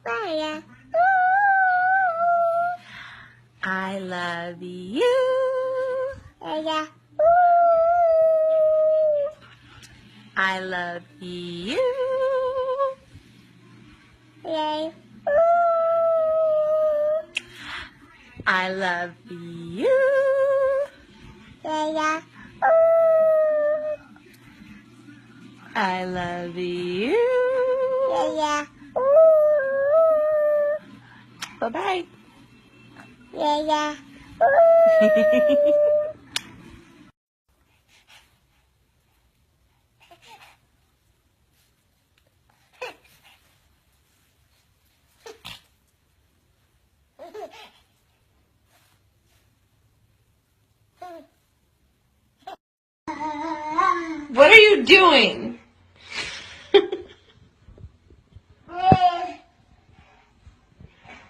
fire. I love you. Yeah. I love you. Yay. I love you. Yeah. I love you. Yeah. Bye-bye. Yeah. What are you doing?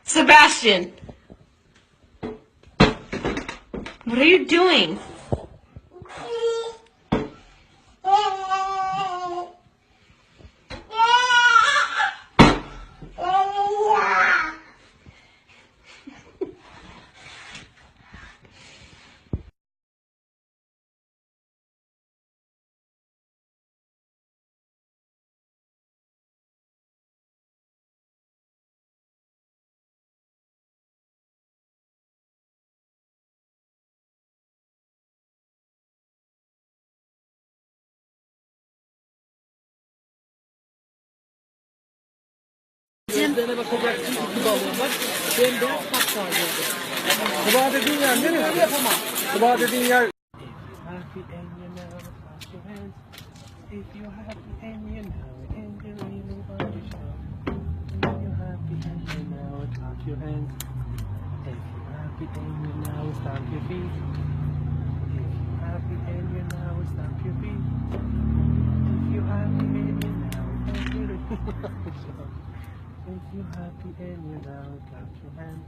Sebastian, what are you doing? Gözlerine bakacaksın, iki balığım var. Bembeyaz kapkar oldu. Sıva dediğin yer neresi? Yapamam. Sıva dediğin yer... Happy and you know, clap your hands. If you're happy and you know, and you really want to show. If you're happy and you know, clap your hands. If you're happy and you know, stamp your feet. If you're happy and you know, stamp your feet. If you're happy and you know, and you really want to show. If you're happy and you know, clap your hands.